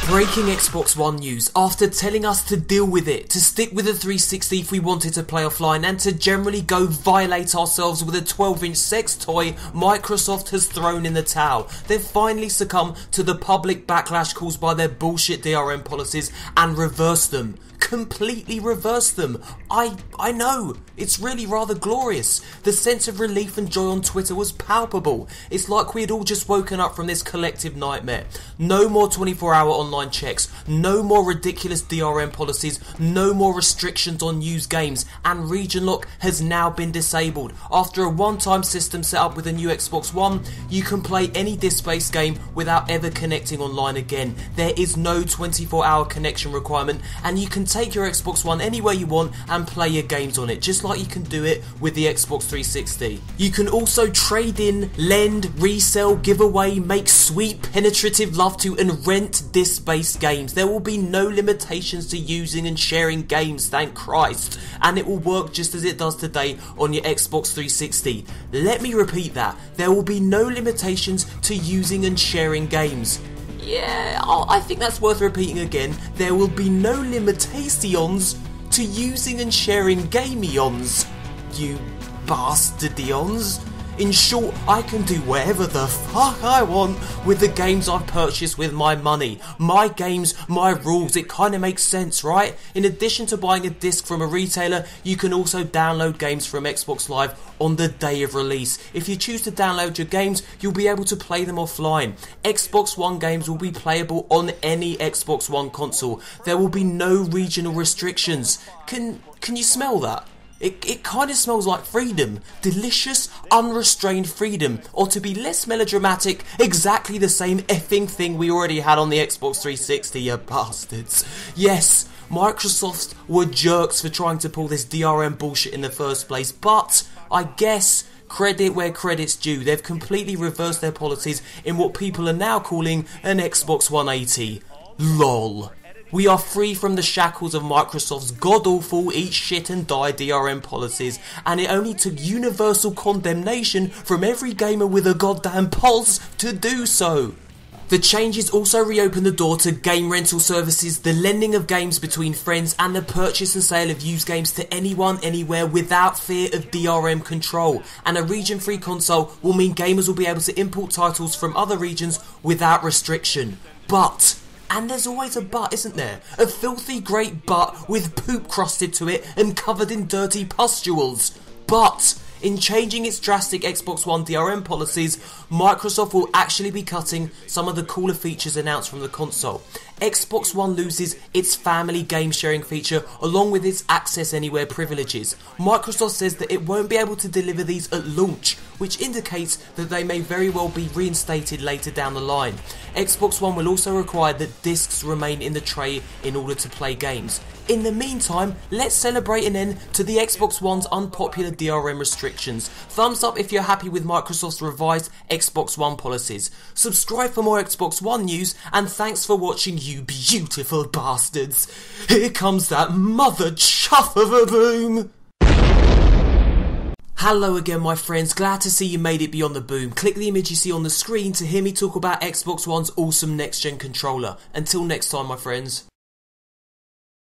Breaking Xbox One news. After telling us to deal with it, to stick with the 360 if we wanted to play offline, and to generally go violate ourselves with a 12-inch sex toy, Microsoft has thrown in the towel. They've finally succumbed to the public backlash caused by their bullshit DRM policies and reversed them. Completely reversed them. I know, it's really rather glorious. The sense of relief and joy on Twitter was palpable. It's like we had all just woken up from this collective nightmare. No more 24-hour online checks, no more ridiculous DRM policies, no more restrictions on used games, and region lock has now been disabled. After a one-time system set up with the new Xbox One, you can play any disc-based game without ever connecting online again. There is no 24-hour connection requirement, and you can take your Xbox One anywhere you want and play your games on it, just like you can do it with the Xbox 360. You can also trade in, lend, resell, give away, make sweet penetrative love to and rent disc-based games. There will be no limitations to using and sharing games, thank Christ, and it will work just as it does today on your Xbox 360. Let me repeat that. There will be no limitations to using and sharing games. Yeah, I think that's worth repeating again. There will be no limitations to using and sharing game-eons, you bastardions. In short, I can do whatever the fuck I want with the games I've purchased with my money. My games, my rules, it kinda makes sense, right? In addition to buying a disc from a retailer, you can also download games from Xbox Live on the day of release. If you choose to download your games, you'll be able to play them offline. Xbox One games will be playable on any Xbox One console. There will be no regional restrictions. Can you smell that? It kind of smells like freedom. Delicious, unrestrained freedom. Or to be less melodramatic, exactly the same effing thing we already had on the Xbox 360, you bastards. Yes, Microsoft were jerks for trying to pull this DRM bullshit in the first place, but I guess credit where credit's due. They've completely reversed their policies in what people are now calling an Xbox 180. LOL. We are free from the shackles of Microsoft's god-awful eat shit and die DRM policies, and it only took universal condemnation from every gamer with a goddamn pulse to do so. The changes also reopen the door to game rental services, the lending of games between friends, and the purchase and sale of used games to anyone, anywhere, without fear of DRM control. And a region-free console will mean gamers will be able to import titles from other regions without restriction. But, and there's always a but, isn't there? A filthy great but with poop crusted to it and covered in dirty pustules. But in changing its drastic Xbox One DRM policies, Microsoft will actually be cutting some of the cooler features announced from the console. Xbox One loses its family game sharing feature along with its Access Anywhere privileges. Microsoft says that it won't be able to deliver these at launch, which indicates that they may very well be reinstated later down the line. Xbox One will also require that discs remain in the tray in order to play games. In the meantime, let's celebrate an end to the Xbox One's unpopular DRM restrictions. Thumbs up if you're happy with Microsoft's revised Xbox One policies. Subscribe for more Xbox One news, and thanks for watching, you beautiful bastards. Here comes that mother chuff of a boom. Hello again my friends, glad to see you made it beyond the boom. Click the image you see on the screen to hear me talk about Xbox One's awesome next gen controller. Until next time my friends.